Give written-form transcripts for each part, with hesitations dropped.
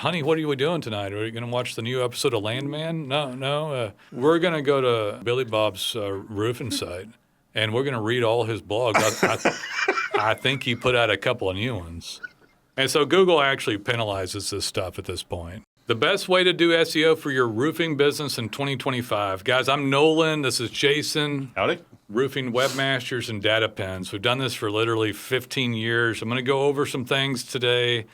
honey, what are we doing tonight? Are we going to watch the new episode of Landman? No. We're going to go to Billy Bob's roofing site, and we're going to read all his blogs. I think he put out a couple of new ones. And so Google actually penalizes this stuff at this point. The best way to do SEO for your roofing business in 2025. Guys, I'm Nolen. This is Jason. Howdy. Roofing Webmasters and DataPins. We've done this for literally 15 years. I'm going to go over some things today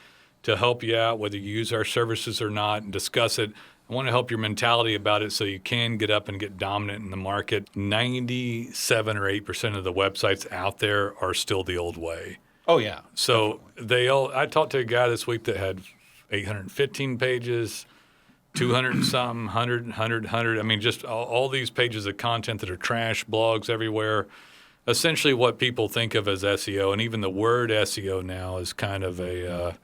to help you out, whether you use our services or not, and discuss it. I want to help your mentality about it so you can get up and get dominant in the market. 97 or 8% of the websites out there are still the old way. Oh, yeah. So I talked to a guy this week that had 815 pages, 200 and something, 100. I mean, just all these pages of content that are trash, blogs everywhere. Essentially what people think of as SEO, and even the word SEO now is kind of a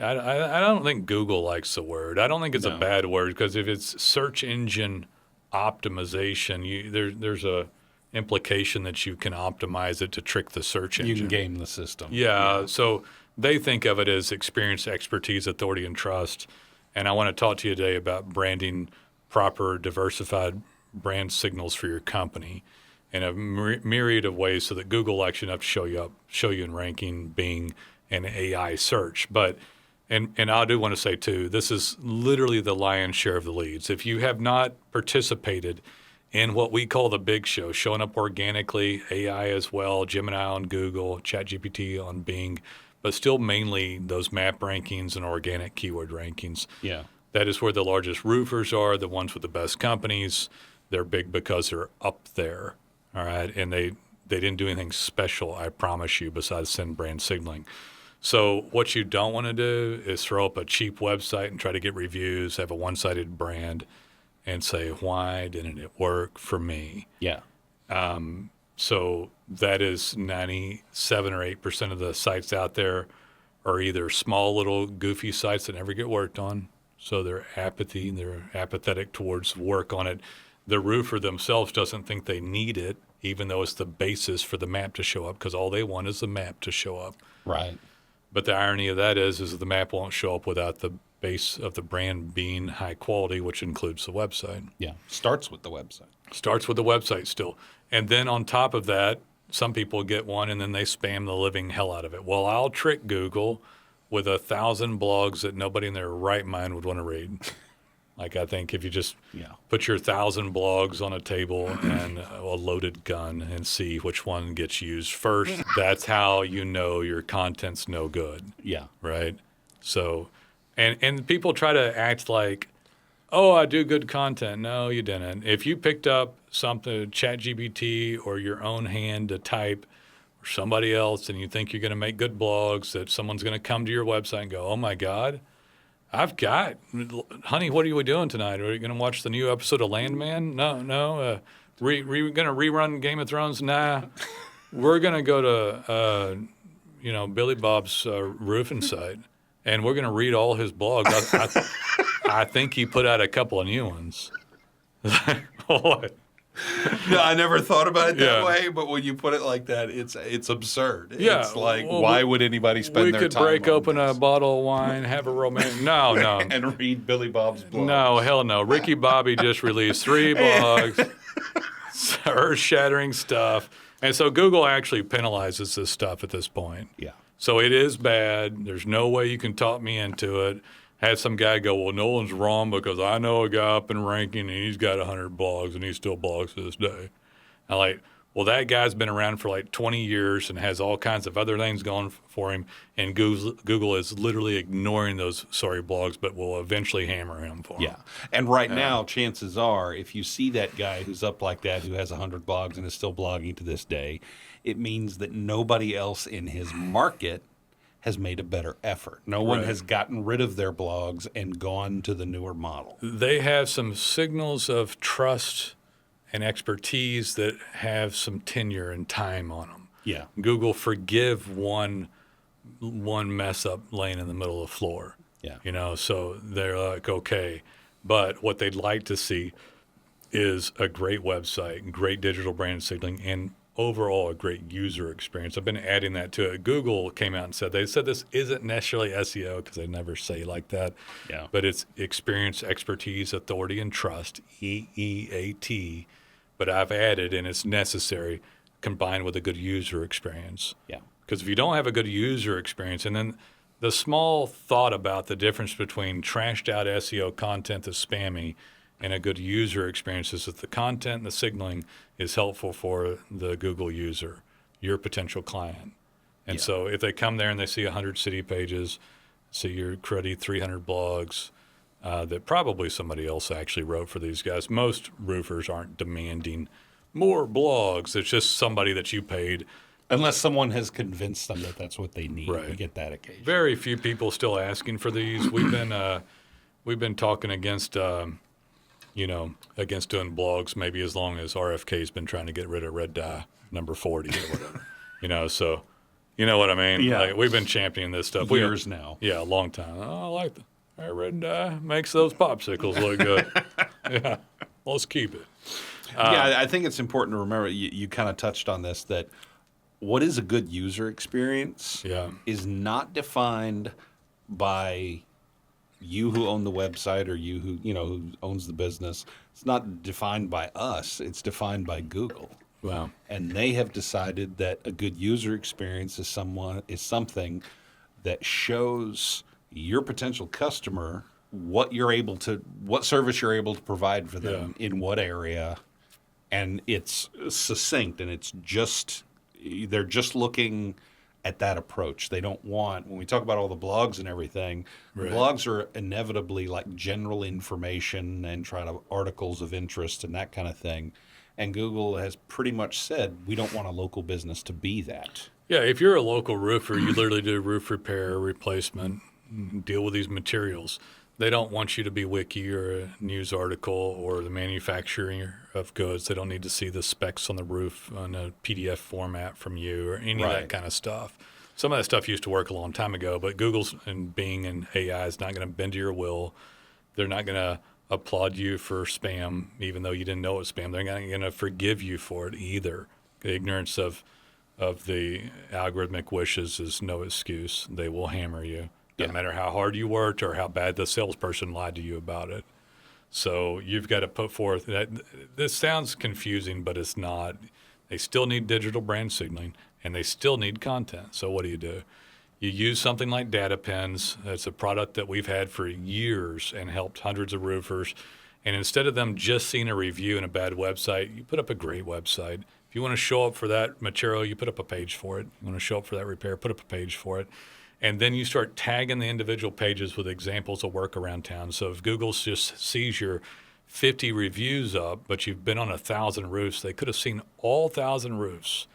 I don't think Google likes the word. I don't think it's a bad word, because if it's search engine optimization, there's a implication that you can optimize it to trick the search engine. You can game the system. Yeah, so they think of it as experience, expertise, authority, and trust. And I want to talk to you today about branding proper, diversified brand signals for your company in a myriad of ways so that Google likes you enough to show you in ranking, Bing, and AI search. But and I do want to say, too, this is literally the lion's share of the leads. If you have not participated in what we call the big show, showing up organically, AI as well, Gemini on Google, ChatGPT on Bing, but still mainly those map rankings and organic keyword rankings. Yeah. That is where the largest roofers are, the ones with the best companies. They're big because they're up there, all right? And they didn't do anything special, I promise you, besides send brand signaling. So what you don't want to do is throw up a cheap website and try to get reviews, have a one-sided brand, and say, why didn't it work for me? Yeah. So that is 97 or 8% of the sites out there are either small little goofy sites that never get worked on. So they're apathetic towards work on it. The roofer themselves doesn't think they need it, even though it's the basis for the map to show up, because all they want is the map to show up. Right. But the irony of that is the map won't show up without the base of the brand being high quality, which includes the website. Yeah. Starts with the website. Starts with the website still. And then on top of that, some people get one and then they spam the living hell out of it. Well, I'll trick Google with 1,000 blogs that nobody in their right mind would want to read. Like, I think if you just put your 1,000 blogs on a table and a loaded gun and see which one gets used first, that's how you know your content's no good. Yeah. Right? So, and people try to act like, oh, I do good content. No, you didn't. If you picked up something, ChatGPT or your own hand to type or somebody else, and you think you're going to make good blogs, that someone's going to come to your website and go, oh, my God, honey, what are we doing tonight? Are we going to watch the new episode of Landman? No. We're going to rerun Game of Thrones? Nah. We're going to go to, Billy Bob's roofing site, and we're going to read all his blogs. I think he put out a couple of new ones. What? No, I never thought about it that way, but when you put it like that, it's absurd. Yeah, it's like, why would anybody spend their time on We could break open this? a bottle of wine, have a romantic... No. And read Billy Bob's blog. No, hell no. Ricky Bobby just released 3 blogs, earth-shattering stuff. And so Google actually penalizes this stuff at this point. Yeah. So it is bad. There's no way you can talk me into it. Had some guy go, well, Nolen's wrong because I know a guy up in ranking and he's got 100 blogs and he still blogs to this day. I'm like, well, that guy's been around for like 20 years and has all kinds of other things going for him, and Google is literally ignoring those sorry blogs, but will eventually hammer him for him. Yeah. And right now, chances are, if you see that guy who's up like that, who has 100 blogs and is still blogging to this day, it means that nobody else in his market has made a better effort. No one has gotten rid of their blogs and gone to the newer model. They have some signals of trust and expertise that have some tenure and time on them. Yeah. Google forgive one mess up laying in the middle of the floor. Yeah. So they're like, okay. But what they'd like to see is a great website, great digital brand signaling, and overall a great user experience. I've been adding that to it. Google came out and said, they said this isn't necessarily SEO because they never say like that, Yeah. but it's experience, expertise, authority, and trust, EEAT. But I've added, and it's necessary, combined with a good user experience. Yeah. Because if you don't have a good user experience, and then the small thought about the difference between trashed out SEO content that's spammy and a good user experience is that the content and the signaling is helpful for the Google user, your potential client. And so if they come there and they see 100 city pages, see your cruddy 300 blogs that probably somebody else actually wrote for these guys. Most roofers aren't demanding more blogs. It's just somebody that you paid. Unless someone has convinced them that that's what they need. Right. We get that occasion. Very few people still asking for these. We've been talking against against doing blogs maybe as long as RFK's been trying to get rid of red dye number 40 or whatever. So you know what I mean? Yeah. Like, we've been championing this stuff. Years now. Yeah, a long time. Oh, I like that red dye. Makes those popsicles look good. Yeah, let's keep it. Yeah, I think it's important to remember, you kind of touched on this, that what is a good user experience is not defined by you who own the website or you who owns the business. It's not defined by us. It's defined by Google. Wow. And they have decided that a good user experience is something that shows your potential customer what service you're able to provide for them in what area, and it's succinct, and they're just looking at that approach. They don't want, when we talk about all the blogs and everything, blogs are inevitably like general information and articles of interest and that kind of thing. And Google has pretty much said, we don't want a local business to be that. Yeah, if you're a local roofer, you literally do roof repair, replacement, deal with these materials. They don't want you to be wiki or a news article or the manufacturing of goods. They don't need to see the specs on the roof on a PDF format from you or any of that kind of stuff. Some of that stuff used to work a long time ago, but Google's and Bing and AI is not going to bend to your will. They're not going to applaud you for spam, even though you didn't know it was spam. They're not going to forgive you for it either. The ignorance of the algorithmic wishes is no excuse. They will hammer you. Doesn't matter how hard you worked or how bad the salesperson lied to you about it. So you've got to put forth that. This sounds confusing, but it's not. They still need digital brand signaling, and they still need content. So what do? You use something like DataPins. That's a product that we've had for years and helped hundreds of roofers. And instead of them just seeing a review and a bad website, you put up a great website. If you want to show up for that material, you put up a page for it. You want to show up for that repair, put up a page for it. And then you start tagging the individual pages with examples of work around town. So if Google just sees your 50 reviews up, but you've been on 1,000 roofs, they could have seen all 1,000 roofs.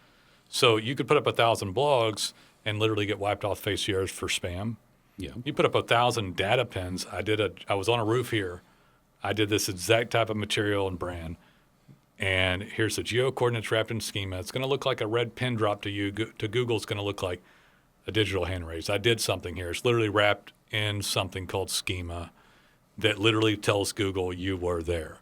So you could put up 1,000 blogs and literally get wiped off face of the earth for spam. Yeah. You put up 1,000 data pins. I was on a roof here. I did this exact type of material and brand. And here's the geo coordinates wrapped in schema. It's going to look like a red pin drop to you. To Google, it's going to look like a digital hand raise. I did something here. It's literally wrapped in something called schema that literally tells Google you were there.